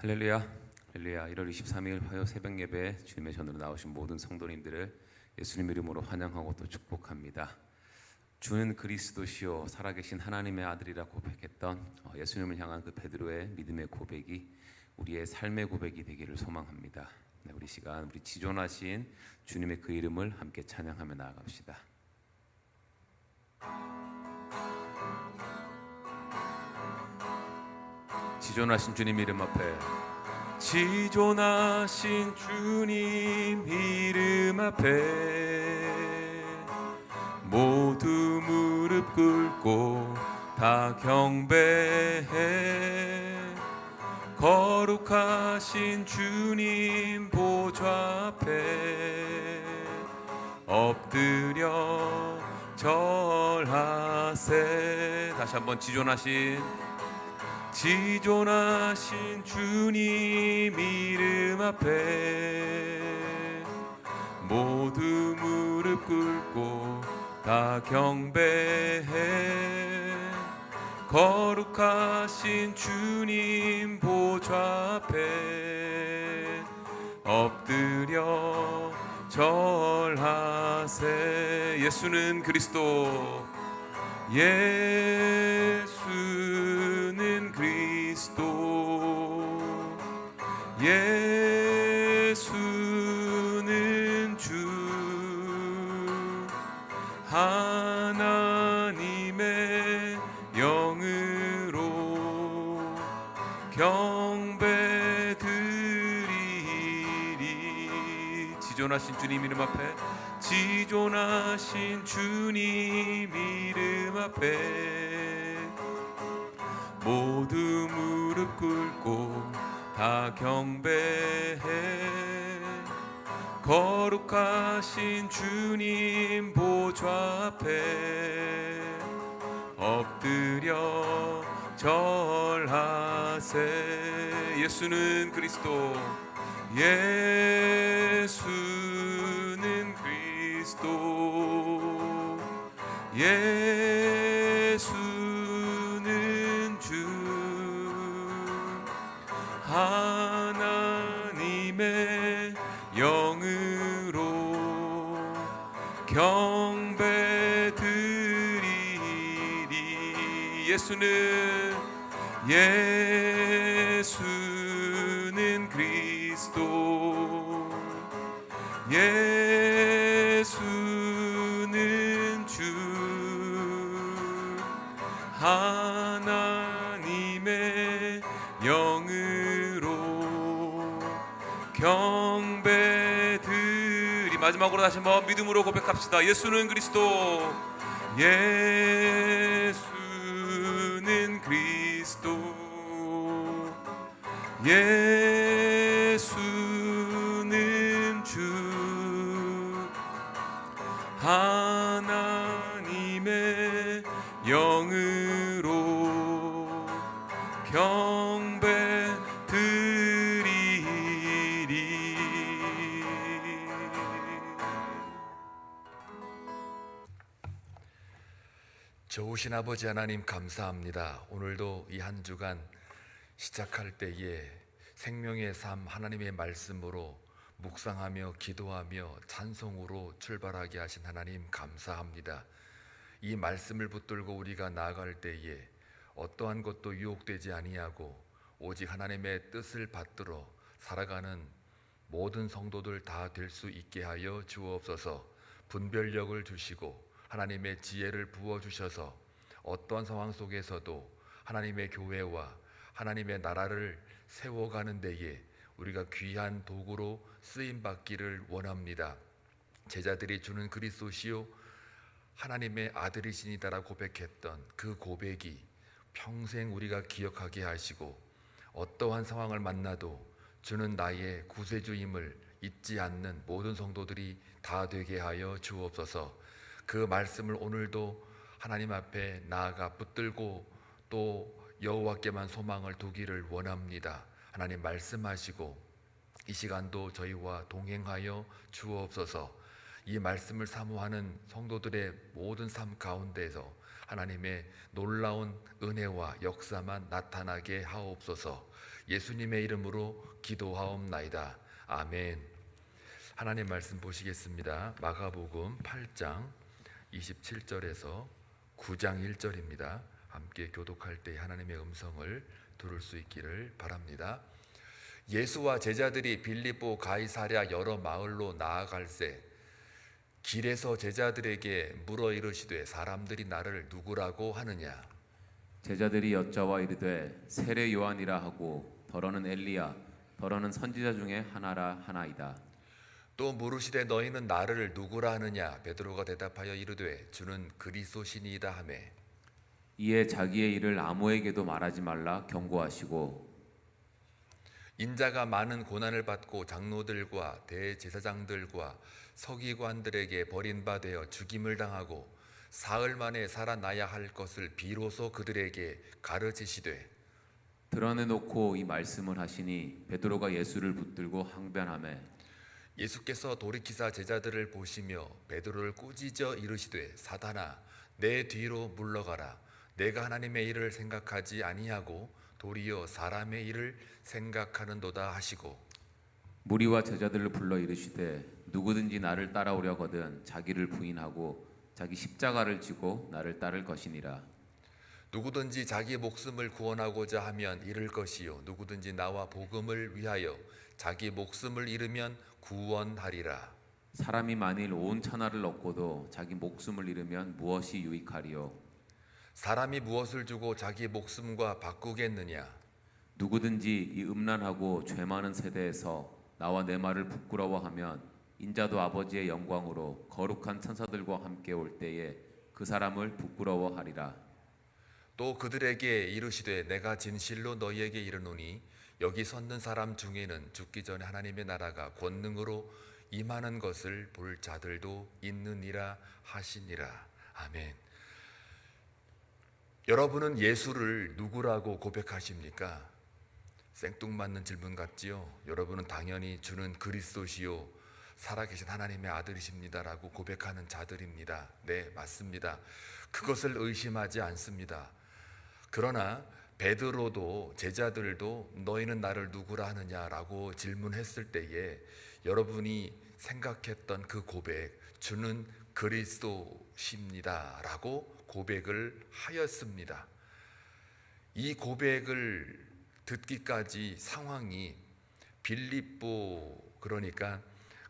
할렐루야, 할렐루야. 1월 23일 화요 새벽 예배 주님의 전으로 나오신 모든 성도님들을 예수님 이름으로 환영하고 또 축복합니다. 주는 그리스도시요 살아계신 하나님의 아들이라 고백했던 예수님을 향한 그 베드로의 믿음의 고백이 우리의 삶의 고백이 되기를 소망합니다. 네, 우리 시간 우리 지존하신 주님의 그 이름을 함께 찬양하며 나아갑시다. 지존하신 주님 이름 앞에, 지존하신 주님 이름 앞에 모두 무릎 꿇고 다 경배해. 거룩하신 주님 보좌 앞에 엎드려 절하세. 다시 한번 지존하신 주님 이름 앞에 모두 무릎 꿇고 다 경배해. 거룩하신 주님 보좌 앞에 엎드려 절하세. 예수는 그리스도, 예수는 그리스도, 예수는 주 하나님의 영으로 경배드리리. 지존하신 주님 이름 앞에, 지존하신 주님 이름 앞에 모두 무릎 꿇고 다 경배해. 거룩하신 주님 보좌 앞에 엎드려 절하세. 예수는 그리스도, 예수는 그리스도, 예수는 주 하나님의 영으로 경배드리리. 예수는 그리스도, 예수는 주 하나님의 영으로 경배드리. 마지막으로 다시 한번 믿음으로 고백합시다. 예수는 그리스도, 예수는 그리스도, 예수는 주 하나님의 영으로 경배드리리. 좋으신 아버지 하나님 감사합니다. 오늘도 이 한 주간 시작할 때에 생명의 삶 하나님의 말씀으로 묵상하며 기도하며 찬송으로 출발하게 하신 하나님 감사합니다. 이 말씀을 붙들고 우리가 나아갈 때에 어떠한 것도 유혹되지 아니하고 오직 하나님의 뜻을 받들어 살아가는 모든 성도들 다 될 수 있게 하여 주옵소서. 분별력을 주시고 하나님의 지혜를 부어주셔서 어떠한 상황 속에서도 하나님의 교회와 하나님의 나라를 세워가는 데에 우리가 귀한 도구로 쓰임받기를 원합니다. 제자들이 주는 그리스도시요 하나님의 아들이시니다라고 고백했던 그 고백이 평생 우리가 기억하게 하시고 어떠한 상황을 만나도 주는 나의 구세주임을 잊지 않는 모든 성도들이 다 되게 하여 주옵소서. 그 말씀을 오늘도 하나님 앞에 나아가 붙들고 또 여호와께만 소망을 두기를 원합니다. 하나님 말씀하시고 이 시간도 저희와 동행하여 주옵소서. 이 말씀을 사모하는 성도들의 모든 삶 가운데에서 하나님의 놀라운 은혜와 역사만 나타나게 하옵소서. 예수님의 이름으로 기도하옵나이다. 아멘. 하나님 말씀 보시겠습니다. 마가복음 8장 27절에서 9장 1절입니다. 함께 교독할 때 하나님의 음성을 들을 수 있기를 바랍니다. 예수와 제자들이 빌립보 가이사랴 여러 마을로 나아갈새 길에서 제자들에게 물어 이르시되 사람들이 나를 누구라고 하느냐. 제자들이 여짜와 이르되 세례 요한이라 하고 더러는 엘리야 더러는 선지자 중에 하나라 하나이다. 또 물으시되 너희는 나를 누구라 하느냐. 베드로가 대답하여 이르되 주는 그리스도시니이다 하매 이에 자기의 일을 아무에게도 말하지 말라 경고하시고 인자가 많은 고난을 받고 장로들과 대제사장들과 서기관들에게 버림받아 죽임을 당하고 사흘 만에 살아나야 할 것을 비로소 그들에게 가르치시되 드러내놓고 이 말씀을 하시니 베드로가 예수를 붙들고 항변하매 예수께서 돌이키사 제자들을 보시며 베드로를 꾸짖어 이르시되 사단아 내 뒤로 물러가라. 내가 하나님의 일을 생각하지 아니하고 도리어 사람의 일을 생각하는도다 하시고 무리와 제자들을 불러 이르시되 누구든지 나를 따라오려거든 자기를 부인하고 자기 십자가를 지고 나를 따를 것이니라. 누구든지 자기 목숨을 구원하고자 하면 잃을 것이요 누구든지 나와 복음을 위하여 자기 목숨을 잃으면 구원하리라. 사람이 만일 온 천하를 얻고도 자기 목숨을 잃으면 무엇이 유익하리요? 사람이 무엇을 주고 자기 목숨과 바꾸겠느냐. 누구든지 이 음란하고 죄 많은 세대에서 나와 내 말을 부끄러워하면 인자도 아버지의 영광으로 거룩한 천사들과 함께 올 때에 그 사람을 부끄러워하리라. 또 그들에게 이르시되 내가 진실로 너희에게 이르노니 여기 섰는 사람 중에는 죽기 전에 하나님의 나라가 권능으로 임하는 것을 볼 자들도 있느니라 하시니라. 아멘. 여러분은 예수를 누구라고 고백하십니까? 생뚱맞는 질문 같지요? 여러분은 당연히 주는 그리스도시요 살아계신 하나님의 아들이십니다라고 고백하는 자들입니다. 네, 맞습니다. 그것을 의심하지 않습니다. 그러나 베드로도 제자들도 너희는 나를 누구라 하느냐라고 질문했을 때에 여러분이 생각했던 그 고백, 주는 그리스도십니다라고 고백을 하였습니다. 이 고백을 듣기까지 상황이 빌립보, 그러니까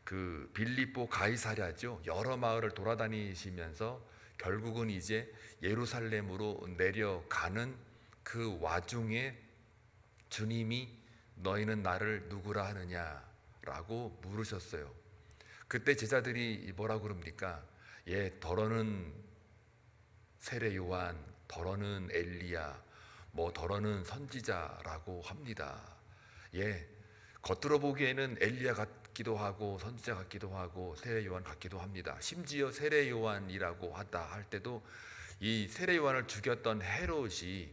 그 빌립보 가이사랴죠. 여러 마을을 돌아다니시면서 결국은 이제 예루살렘으로 내려가는 그 와중에 주님이 너희는 나를 누구라 하느냐라고 물으셨어요. 그때 제자들이 뭐라고 그럽니까? 예, 더러는 세례 요한, 더러는 엘리야, 뭐 더러는 선지자라고 합니다. 예, 겉으로 보기에는 엘리야 같기도 하고 선지자 같기도 하고 세례 요한 같기도 합니다. 심지어 세례 요한이라고 하다 할 때도 이 세례 요한을 죽였던 헤롯이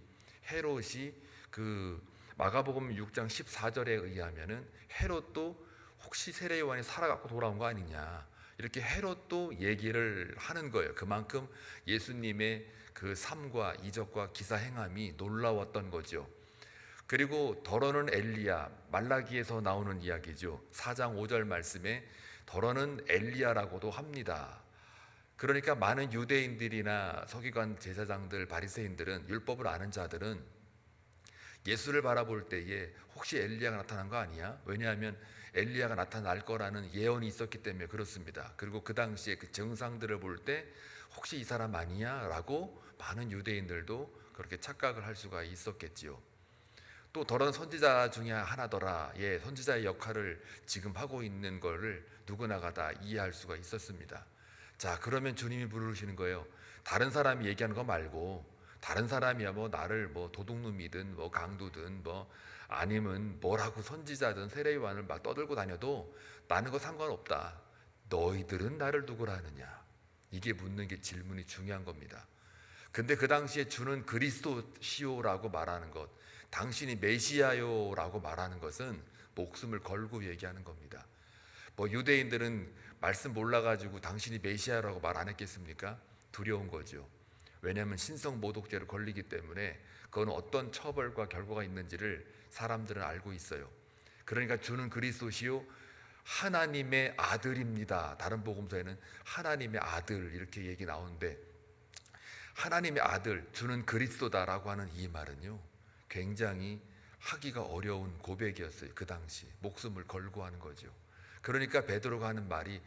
그 마가복음 6장 14절에 의하면은 헤롯도 혹시 세례 요한이 살아갖고 돌아온 거 아니냐 이렇게 헤롯도 얘기를 하는 거예요. 그만큼 예수님의 그 삶과 이적과 기사 행함이 놀라웠던 거죠. 그리고 더러는 엘리야, 말라기에서 나오는 이야기죠. 4장 5절 말씀에 더러는 엘리야라고도 합니다. 그러니까 많은 유대인들이나 서기관 제사장들, 바리새인들은, 율법을 아는 자들은 예수를 바라볼 때에 혹시 엘리야가 나타난 거 아니야? 왜냐하면 엘리야가 나타날 거라는 예언이 있었기 때문에 그렇습니다. 그리고 그 당시에 그 증상들을 볼 때 혹시 이 사람 아니냐? 라고 많은 유대인들도 그렇게 착각을 할 수가 있었겠지요. 또 더러는 선지자 중에 하나더라. 예, 선지자의 역할을 지금 하고 있는 거를 누구나가 다 이해할 수가 있었습니다. 자, 그러면 주님이 부르시는 거예요. 다른 사람이 얘기하는 거 말고 다른 사람이야 뭐 나를 뭐 도둑놈이든 뭐 강도든 뭐 아니면 뭐라고 선지자든 세례요한을 막 떠들고 다녀도 나는 거 상관없다. 너희들은 나를 누구라 하느냐. 이게 묻는 게 질문이 중요한 겁니다. 근데 그 당시에 주는 그리스도시오라고 말하는 것, 당신이 메시아요라고 말하는 것은 목숨을 걸고 얘기하는 겁니다. 뭐 유대인들은 말씀 몰라가지고 당신이 메시아라고 말 안 했겠습니까? 두려운 거죠. 왜냐하면 신성 모독죄를 걸리기 때문에 그건 어떤 처벌과 결과가 있는지를 사람들은 알고 있어요. 그러니까 주는 그리스도시요 하나님의 아들입니다. 다른 복음서에는 하나님의 아들 이렇게 얘기 나오는데, 하나님의 아들, 주는 그리스도다라고 하는 이 말은요 굉장히 하기가 어려운 고백이었어요. 그 당시 목숨을 걸고 하는 거죠. 그러니까 베드로가 하는 말이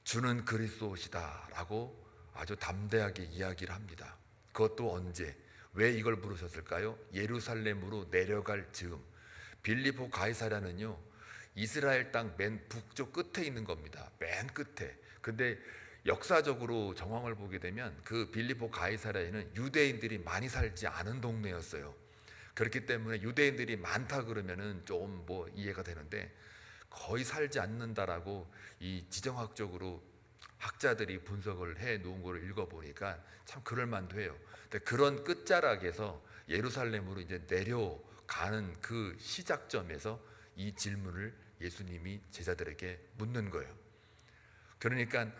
주는 그리스도시다라고 아주 담대하게 이야기를 합니다. 그것도 언제, 왜 이걸 부르셨을까요? 예루살렘으로 내려갈 즈음. 빌립보 가이사랴는요 이스라엘 땅 맨 북쪽 끝에 있는 겁니다. 맨 끝에. 근데 역사적으로 정황을 보게 되면 그 빌립보 가이사랴에는 유대인들이 많이 살지 않은 동네였어요. 그렇기 때문에 유대인들이 많다 그러면은 좀 뭐 이해가 되는데, 거의 살지 않는다라고 이 지정학적으로 학자들이 분석을 해 놓은 걸 읽어보니까 참 그럴만도 해요. 근데 그런 끝자락에서 예루살렘으로 이제 내려가는 그 시작점에서 이 질문을 예수님이 제자들에게 묻는 거예요. 그러니까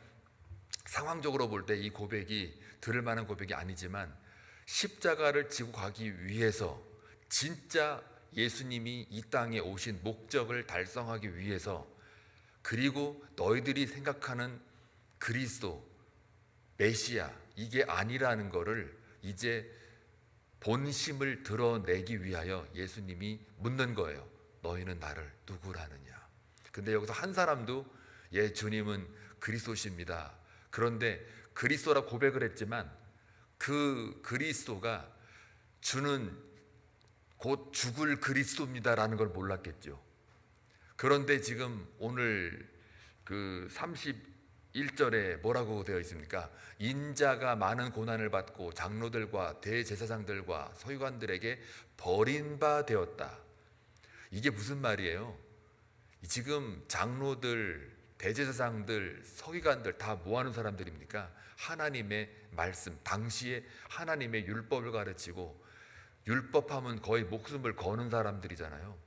상황적으로 볼 때 이 고백이 들을 만한 고백이 아니지만, 십자가를 지고 가기 위해서, 진짜 예수님이 이 땅에 오신 목적을 달성하기 위해서, 그리고 너희들이 생각하는 그리스도 메시아 이게 아니라는 것을 이제 본심을 드러내기 위하여 예수님이 묻는 거예요. 너희는 나를 누구라느냐. 근데 여기서 한 사람도 예 주님은 그리스도십니다. 그런데 그리스도라 고백을 했지만 그 그리스도가 주는 곧 죽을 그리스도입니다라는 걸 몰랐겠죠. 그런데 지금 오늘 그 31절에 뭐라고 되어 있습니까? 인자가 많은 고난을 받고 장로들과 대제사장들과 서기관들에게 버림받았다. 이게 무슨 말이에요? 지금 장로들, 대제사장들, 서기관들 다 뭐하는 사람들입니까? 하나님의 말씀, 당시에 하나님의 율법을 가르치고, 율법하면 거의 목숨을 거는 사람들이잖아요.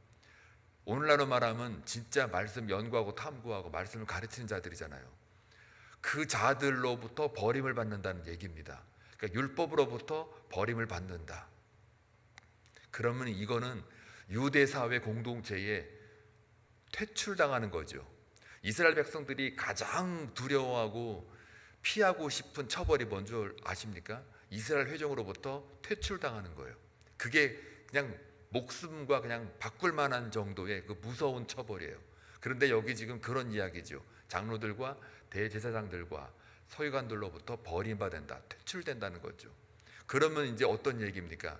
오늘날로 말하면 진짜 말씀 연구하고 탐구하고 말씀을 가르치는 자들이잖아요. 그 자들로부터 버림을 받는다는 얘기입니다. 그러니까 율법으로부터 버림을 받는다. 그러면 이거는 유대 사회 공동체에 퇴출당하는 거죠. 이스라엘 백성들이 가장 두려워하고 피하고 싶은 처벌이 뭔지 아십니까? 이스라엘 회중으로부터 퇴출당하는 거예요. 그게 그냥 목숨과 그냥 바꿀 만한 정도의 그 무서운 처벌이에요. 그런데 여기 지금 그런 이야기죠. 장로들과 대제사장들과 서기관들로부터 버림받는다, 퇴출된다는 거죠. 그러면 이제 어떤 얘기입니까?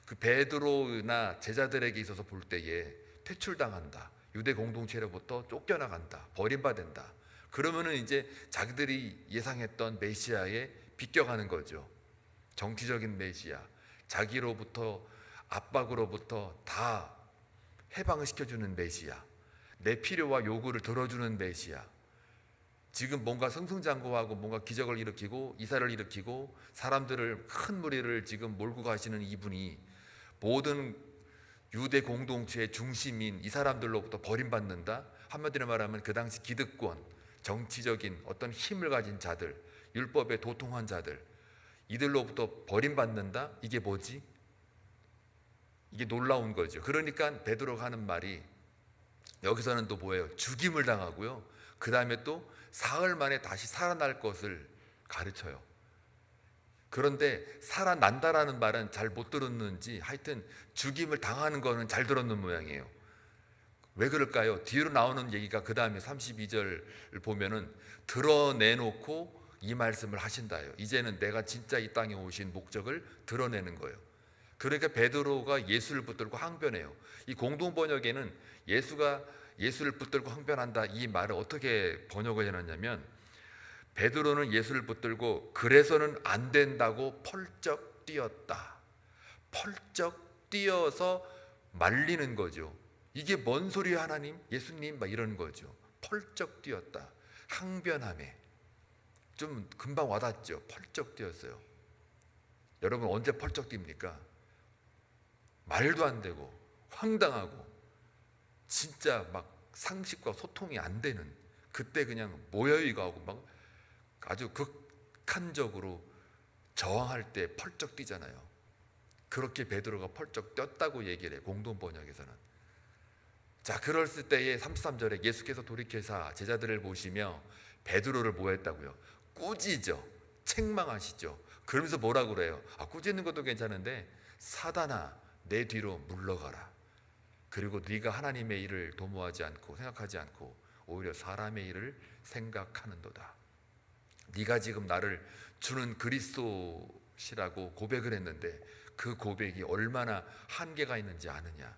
그 베드로나 제자들에게 있어서 볼 때에 퇴출당한다, 유대 공동체로부터 쫓겨나간다, 버림받는다. 그러면은 이제 자기들이 예상했던 메시아에 비껴가는 거죠. 정치적인 메시아, 자기로부터 압박으로부터 다 해방시켜주는 메시아, 내 필요와 요구를 들어주는 메시아. 지금 뭔가 승승장구하고 뭔가 기적을 일으키고 이사를 일으키고 사람들을, 큰 무리를 지금 몰고 가시는 이분이 모든 유대 공동체의 중심인 이 사람들로부터 버림받는다? 한마디로 말하면 그 당시 기득권, 정치적인 어떤 힘을 가진 자들, 율법에 도통한 자들, 이들로부터 버림받는다? 이게 뭐지? 이게 놀라운 거죠. 그러니까 베드로가 하는 말이 여기서는 또 뭐예요? 죽임을 당하고요, 그 다음에 또 사흘 만에 다시 살아날 것을 가르쳐요. 그런데 살아난다라는 말은 잘 못 들었는지 하여튼 죽임을 당하는 거는 잘 들었는 모양이에요. 왜 그럴까요? 뒤로 나오는 얘기가 그 다음에 32절을 보면은 드러내놓고 이 말씀을 하신다요. 이제는 내가 진짜 이 땅에 오신 목적을 드러내는 거예요. 그러니까 베드로가 예수를 붙들고 항변해요. 이 공동 번역에는 예수를 붙들고 항변한다, 이 말을 어떻게 번역을 해놨냐면, 베드로는 예수를 붙들고 그래서는 안 된다고 펄쩍 뛰었다. 펄쩍 뛰어서 말리는 거죠. 이게 뭔 소리야 하나님, 예수님, 막 이러는 거죠. 펄쩍 뛰었다, 항변함에. 좀 금방 와닿죠. 펄쩍 뛰었어요. 여러분 언제 펄쩍 뜁니까? 말도 안 되고 황당하고 진짜 막 상식과 소통이 안 되는 그때 그냥 모여이가고 막 아주 극한적으로 저항할 때 펄쩍 뛰잖아요. 그렇게 베드로가 펄쩍 뛰었다고 얘기를 해요. 공동 번역에서는. 자, 그랬을 때에 33절에 예수께서 돌이켜서 제자들을 보시며 베드로를 뭐 했다고요? 꾸짖어, 책망하시죠. 그러면서 뭐라 그래요? 꾸짖는 것도 괜찮은데 사단아 내 뒤로 물러가라. 그리고 네가 하나님의 일을 도모하지 않고 생각하지 않고 오히려 사람의 일을 생각하는도다. 네가 지금 나를 주는 그리스도시라고 고백을 했는데 그 고백이 얼마나 한계가 있는지 아느냐?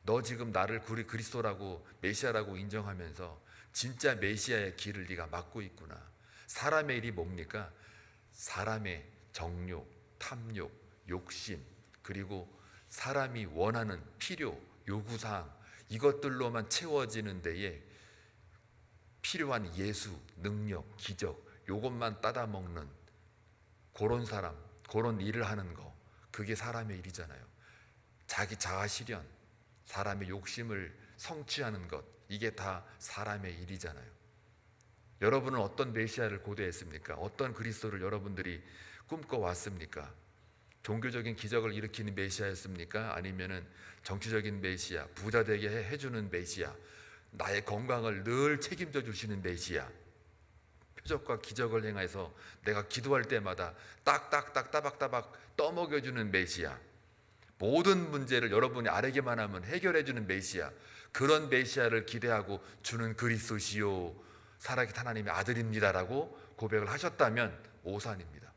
너 지금 나를 그리스도라고 메시아라고 인정하면서 진짜 메시아의 길을 네가 막고 있구나. 사람의 일이 뭡니까? 사람의 정욕, 탐욕, 욕심, 그리고 사람이 원하는 필요, 요구사항, 이것들로만 채워지는 데에 필요한 예수, 능력, 기적, 요것만 따다 먹는 그런 사람, 그런 일을 하는 거, 그게 사람의 일이잖아요. 자기 자아 실현, 사람의 욕심을 성취하는 것, 이게 다 사람의 일이잖아요. 여러분은 어떤 메시아를 고대했습니까? 어떤 그리스도를 여러분들이 꿈꿔왔습니까? 종교적인 기적을 일으키는 메시아였습니까? 아니면은 정치적인 메시아, 부자 되게 해주는 메시아, 나의 건강을 늘 책임져 주시는 메시아, 표적과 기적을 행해서 내가 기도할 때마다 딱딱딱 따박따박 떠먹여주는 메시아, 모든 문제를 여러분이 아뢰기만 하면 해결해주는 메시아, 그런 메시아를 기대하고 주는 그리스도시요 살아계신 하나님의 아들입니다라고 고백을 하셨다면 오산입니다.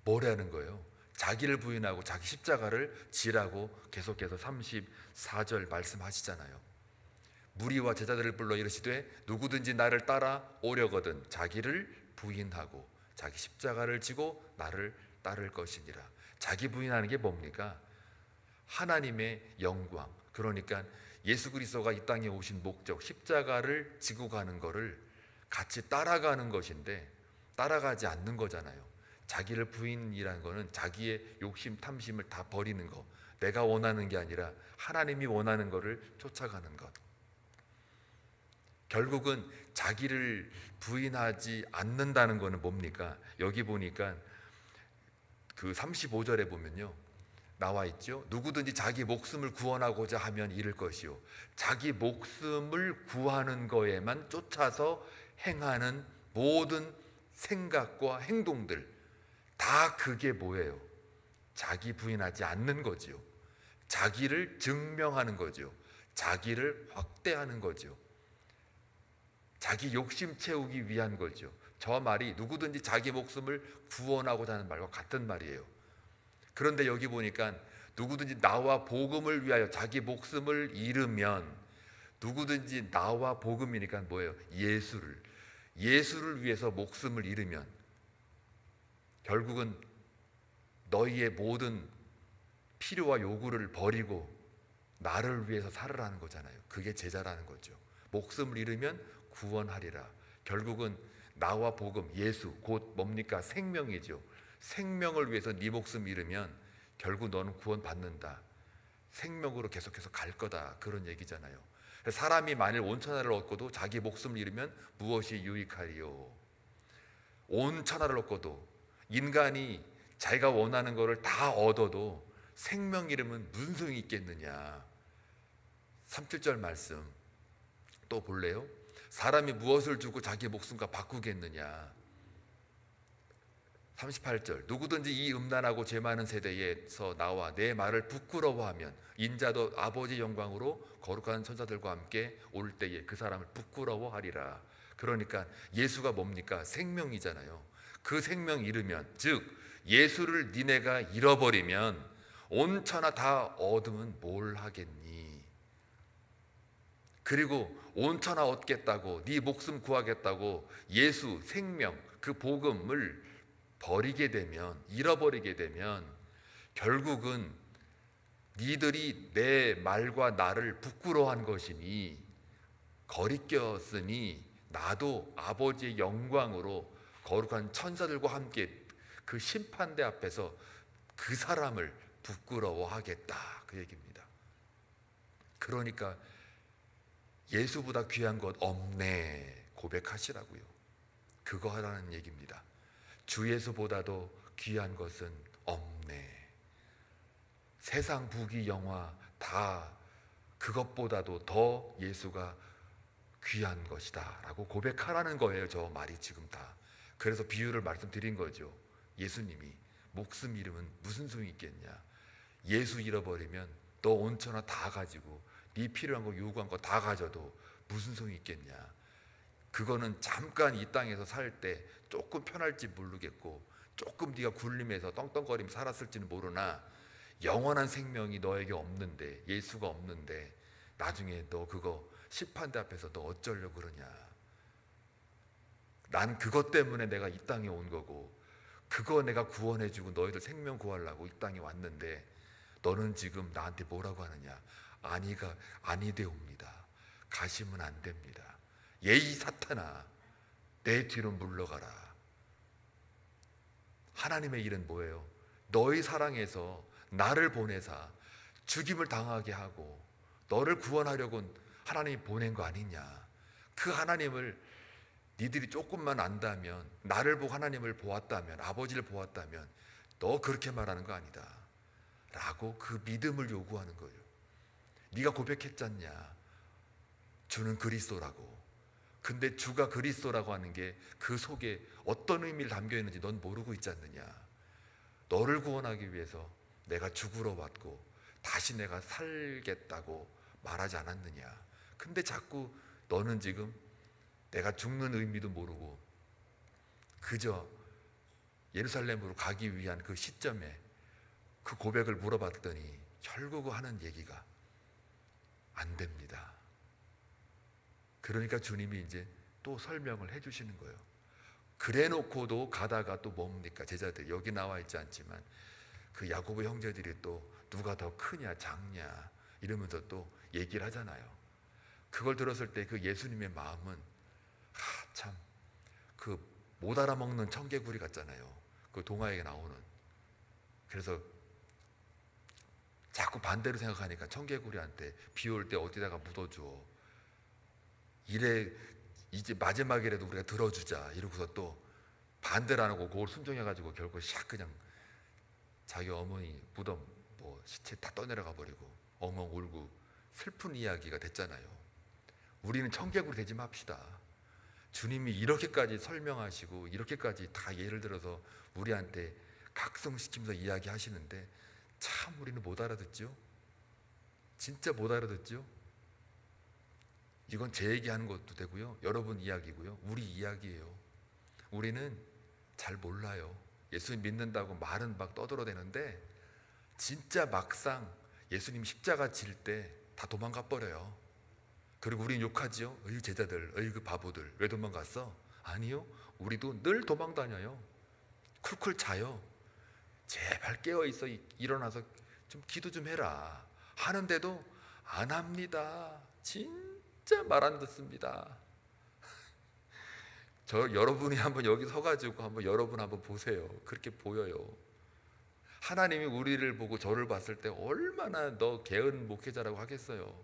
뭐라는 거예요? 자기를 부인하고 자기 십자가를 지라고 계속해서 34절 말씀하시잖아요. 무리와 제자들을 불러 이르시되 누구든지 나를 따라 오려거든 자기를 부인하고 자기 십자가를 지고 나를 따를 것이니라. 자기 부인하는 게 뭡니까? 하나님의 영광, 그러니까 예수 그리스도가 이 땅에 오신 목적, 십자가를 지고 가는 거를 같이 따라가는 것인데 따라가지 않는 거잖아요. 자기를 부인이라는 거는 자기의 욕심, 탐심을 다 버리는 거, 내가 원하는 게 아니라 하나님이 원하는 거를 쫓아가는 것. 결국은 자기를 부인하지 않는다는 거는 뭡니까? 여기 보니까 그 35절에 보면요 나와 있죠. 누구든지 자기 목숨을 구원하고자 하면 잃을 것이요 자기 목숨을 구하는 거에만 쫓아서 행하는 모든 생각과 행동들 다 그게 뭐예요? 자기 부인하지 않는 거지요. 자기를 증명하는 거죠. 자기를 확대하는 거죠. 자기 욕심 채우기 위한 거죠. 저 말이 누구든지 자기 목숨을 구원하고자 하는 말과 같은 말이에요. 그런데 여기 보니까 누구든지 나와 복음을 위하여 자기 목숨을 잃으면, 누구든지 나와 복음이니까 뭐예요? 예수를 위해서 목숨을 잃으면 결국은 너희의 모든 필요와 요구를 버리고 나를 위해서 살으라는 거잖아요. 그게 제자라는 거죠. 목숨을 잃으면 구원하리라. 결국은 나와 복음, 예수, 곧 뭡니까? 생명이죠. 생명을 위해서 네 목숨 잃으면 결국 너는 구원받는다. 생명으로 계속해서 갈 거다. 그런 얘기잖아요. 사람이 만일 온천하를 얻고도 자기 목숨을 잃으면 무엇이 유익하리요? 온천하를 얻고도 인간이 자기가 원하는 것을 다 얻어도 생명 잃으면 무슨 소용이 있겠느냐. 37절 말씀 또 볼래요? 사람이 무엇을 주고 자기 목숨과 바꾸겠느냐. 38절 누구든지 이 음란하고 죄 많은 세대에서 나와 내 말을 부끄러워하면 인자도 아버지 영광으로 거룩한 천사들과 함께 올 때에 그 사람을 부끄러워하리라. 그러니까 예수가 뭡니까? 생명이잖아요. 그 생명 잃으면, 즉 예수를 니네가 잃어버리면 온천하 다 얻으면 뭘 하겠니? 그리고 온천하 얻겠다고, 네 목숨 구하겠다고 예수, 생명, 그 복음을 버리게 되면, 잃어버리게 되면 결국은 니들이 내 말과 나를 부끄러워한 것이니 거리꼈으니 나도 아버지의 영광으로 거룩한 천사들과 함께 그 심판대 앞에서 그 사람을 부끄러워하겠다. 그 얘기입니다. 그러니까 예수보다 귀한 것 없네 고백하시라고요. 그거 하라는 얘기입니다. 주 예수보다도 귀한 것은 없네. 세상 부귀 영화 다 그것보다도 더 예수가 귀한 것이다 라고 고백하라는 거예요. 저 말이 지금 다. 그래서 비유를 말씀드린 거죠. 예수님이 목숨 잃으면 무슨 소용이 있겠냐. 예수 잃어버리면 너 온천하 다 가지고 네 필요한 거 요구한 거 다 가져도 무슨 소용이 있겠냐. 그거는 잠깐 이 땅에서 살 때 조금 편할지 모르겠고 조금 네가 굴림에서 떵떵거리며 살았을지는 모르나 영원한 생명이 너에게 없는데, 예수가 없는데 나중에 너 그거 심판대 앞에서 너 어쩌려고 그러냐. 난 그것 때문에 내가 이 땅에 온 거고 그거 내가 구원해주고 너희들 생명 구하려고 이 땅에 왔는데 너는 지금 나한테 뭐라고 하느냐. 아니되옵니다. 가시면 안 됩니다. 예이 사탄아, 내 뒤로 물러가라. 하나님의 일은 뭐예요? 너희 사랑해서 나를 보내사 죽임을 당하게 하고 너를 구원하려고 하나님이 보낸 거 아니냐. 그 하나님을 니들이 조금만 안다면, 나를 보고 하나님을 보았다면, 아버지를 보았다면 너 그렇게 말하는 거 아니다 라고 그 믿음을 요구하는 거예요. 네가 고백했잖냐, 주는 그리스도라고. 근데 주가 그리스도라고 하는 게 그 속에 어떤 의미를 담겨 있는지 넌 모르고 있지 않느냐. 너를 구원하기 위해서 내가 죽으러 왔고 다시 내가 살겠다고 말하지 않았느냐. 근데 자꾸 너는 지금 내가 죽는 의미도 모르고 그저 예루살렘으로 가기 위한 그 시점에 그 고백을 물어봤더니 결국 하는 얘기가 안 됩니다. 그러니까 주님이 이제 또 설명을 해주시는 거예요. 그래 놓고도 가다가 또 뭡니까? 제자들 여기 나와 있지 않지만 그 야고보 형제들이 또 누가 더 크냐 작냐 이러면서 또 얘기를 하잖아요. 그걸 들었을 때 그 예수님의 마음은 참 그 못 알아먹는 청개구리 같잖아요. 그 동화에 나오는. 그래서 자꾸 반대로 생각하니까 청개구리한테 비 올 때 어디다가 묻어줘. 이래 이제 마지막이라도 우리가 들어주자 이러고서 또 반대를 안 하고 그걸 순종해가지고 결국 샥 그냥 자기 어머니 무덤 뭐 시체 다 떠내려가 버리고 엉엉 울고 슬픈 이야기가 됐잖아요. 우리는 청개구리 되지 맙시다. 주님이 이렇게까지 설명하시고 이렇게까지 다 예를 들어서 우리한테 각성시키면서 이야기하시는데 참 우리는 못 알아듣죠. 진짜 못 알아듣죠. 이건 제 얘기하는 것도 되고요, 여러분 이야기고요, 우리 이야기예요. 우리는 잘 몰라요. 예수님 믿는다고 말은 막 떠들어대는데 진짜 막상 예수님 십자가 질 때 다 도망가 버려요. 그리고 우린 욕하지요. 어이 제자들, 어이 그 바보들 왜 도망갔어? 아니요, 우리도 늘 도망다녀요. 쿨쿨 자요. 제발 깨어있어, 일어나서 좀 기도 좀 해라 하는데도 안 합니다. 진짜 말 안 듣습니다. 저 여러분이 한번 여기 서가지고 한번 여러분 한번 보세요. 그렇게 보여요. 하나님이 우리를 보고 저를 봤을 때 얼마나 너 게으른 목회자라고 하겠어요.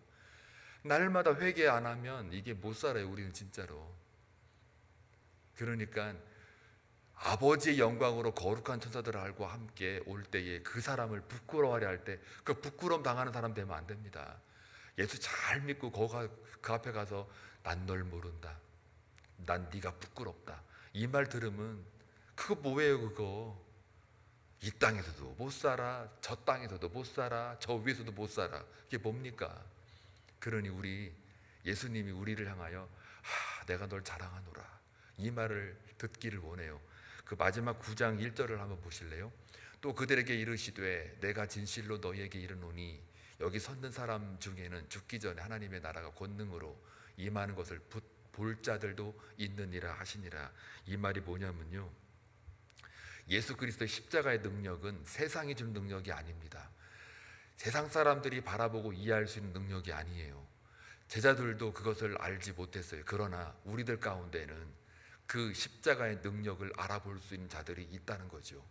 날마다 회개 안 하면 이게 못 살아요. 우리는 진짜로. 그러니까 아버지의 영광으로 거룩한 천사들과 함께 올 때에 그 사람을 부끄러워하려 할 때 그 부끄러움 당하는 사람 되면 안 됩니다. 예수 잘 믿고 그 앞에 가서 난 널 모른다, 난 네가 부끄럽다 이 말 들으면 그거 뭐예요? 그거 이 땅에서도 못 살아, 저 땅에서도 못 살아, 저 위에서도 못 살아. 그게 뭡니까? 그러니 우리 예수님이 우리를 향하여 내가 널 자랑하노라 이 말을 듣기를 원해요. 그 마지막 9장 1절을 한번 보실래요? 또 그들에게 이르시되 내가 진실로 너희에게 이르노니 여기 섰는 사람 중에는 죽기 전에 하나님의 나라가 권능으로 임하는 것을 볼 자들도 있느니라 하시니라. 이 말이 뭐냐면요, 예수 그리스도의 십자가의 능력은 세상이 준 능력이 아닙니다. 세상 사람들이 바라보고 이해할 수 있는 능력이 아니에요. 제자들도 그것을 알지 못했어요. 그러나 우리들 가운데는 그 십자가의 능력을 알아볼 수 있는 자들이 있다는 거죠.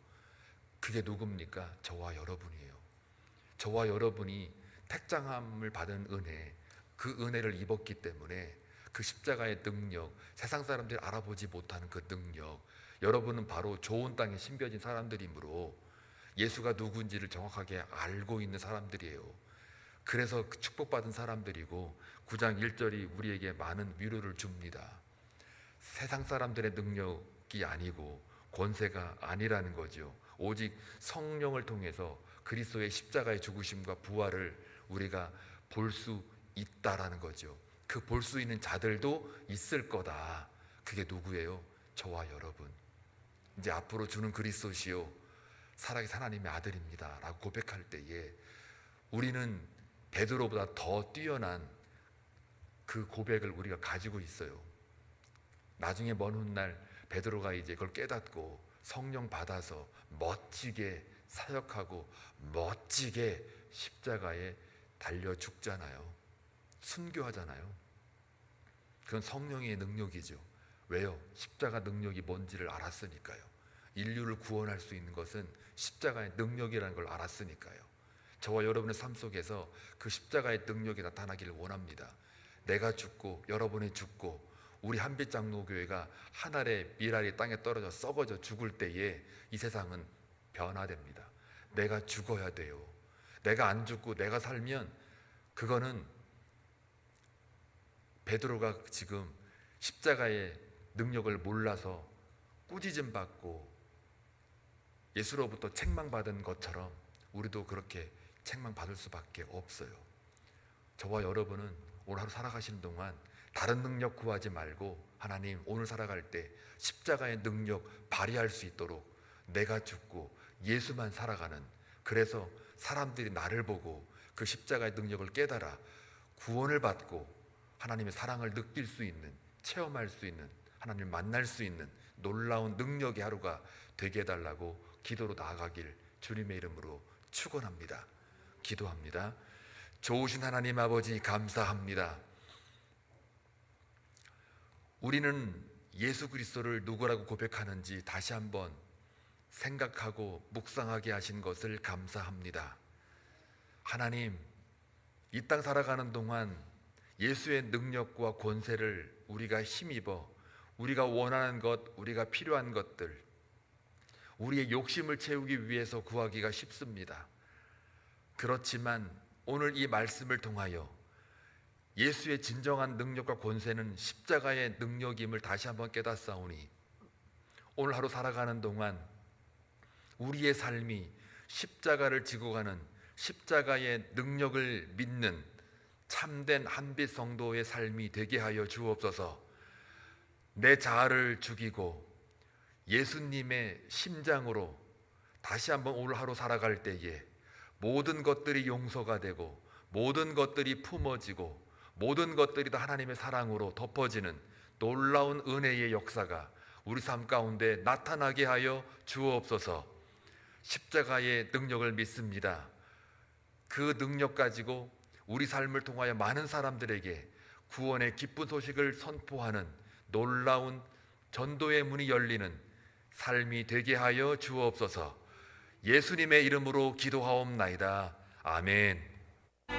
그게 누굽니까? 저와 여러분이에요. 저와 여러분이 택장함을 받은 은혜, 그 은혜를 입었기 때문에 그 십자가의 능력, 세상 사람들이 알아보지 못하는 그 능력, 여러분은 바로 좋은 땅에 심겨진 사람들이므로 예수가 누구인지를 정확하게 알고 있는 사람들이에요. 그래서 그 축복받은 사람들이고 9장 1절이 우리에게 많은 위로를 줍니다. 세상 사람들의 능력이 아니고 권세가 아니라는 거죠. 오직 성령을 통해서 그리스도의 십자가의 죽으심과 부활을 우리가 볼 수 있다라는 거죠. 그 볼 수 있는 자들도 있을 거다. 그게 누구예요? 저와 여러분. 이제 앞으로 주는 그리스도시요 살아계신 하나님의 아들입니다 라고 고백할 때에 우리는 베드로보다 더 뛰어난 그 고백을 우리가 가지고 있어요. 나중에 먼 훗날 베드로가 이제 그걸 깨닫고 성령 받아서 멋지게 사역하고 멋지게 십자가에 달려 죽잖아요. 순교하잖아요. 그건 성령의 능력이죠. 왜요? 십자가 능력이 뭔지를 알았으니까요. 인류를 구원할 수 있는 것은 십자가의 능력이라는 걸 알았으니까요. 저와 여러분의 삶 속에서 그 십자가의 능력이 나타나기를 원합니다. 내가 죽고 여러분이 죽고 우리 한빛장로교회가 한 알의 밀알이 땅에 떨어져 썩어져 죽을 때에 이 세상은 변화됩니다. 내가 죽어야 돼요. 내가 안 죽고 내가 살면 그거는 베드로가 지금 십자가의 능력을 몰라서 꾸짖음 받고 예수로부터 책망받은 것처럼 우리도 그렇게 책망받을 수밖에 없어요. 저와 여러분은 오늘 하루 살아가시는 동안 다른 능력 구하지 말고 하나님 오늘 살아갈 때 십자가의 능력 발휘할 수 있도록 내가 죽고 예수만 살아가는, 그래서 사람들이 나를 보고 그 십자가의 능력을 깨달아 구원을 받고 하나님의 사랑을 느낄 수 있는, 체험할 수 있는, 하나님을 만날 수 있는 놀라운 능력의 하루가 되게 해달라고 기도로 나아가길 주님의 이름으로 축원합니다. 기도합니다. 좋으신 하나님 아버지 감사합니다. 우리는 예수 그리스도를 누구라고 고백하는지 다시 한번 생각하고 묵상하게 하신 것을 감사합니다. 하나님, 이 땅 살아가는 동안 예수의 능력과 권세를 우리가 힘입어 우리가 원하는 것, 우리가 필요한 것들, 우리의 욕심을 채우기 위해서 구하기가 쉽습니다. 그렇지만 오늘 이 말씀을 통하여 예수의 진정한 능력과 권세는 십자가의 능력임을 다시 한번 깨닫사오니 오늘 하루 살아가는 동안 우리의 삶이 십자가를 지고 가는 십자가의 능력을 믿는 참된 한빛 성도의 삶이 되게 하여 주옵소서. 내 자아를 죽이고 예수님의 심장으로 다시 한번 오늘 하루 살아갈 때에 모든 것들이 용서가 되고 모든 것들이 품어지고 모든 것들이 다 하나님의 사랑으로 덮어지는 놀라운 은혜의 역사가 우리 삶 가운데 나타나게 하여 주옵소서. 십자가의 능력을 믿습니다. 그 능력 가지고 우리 삶을 통하여 많은 사람들에게 구원의 기쁜 소식을 선포하는 놀라운 전도의 문이 열리는 삶이 되게 하여 주옵소서. 예수님의 이름으로 기도하옵나이다. 아멘.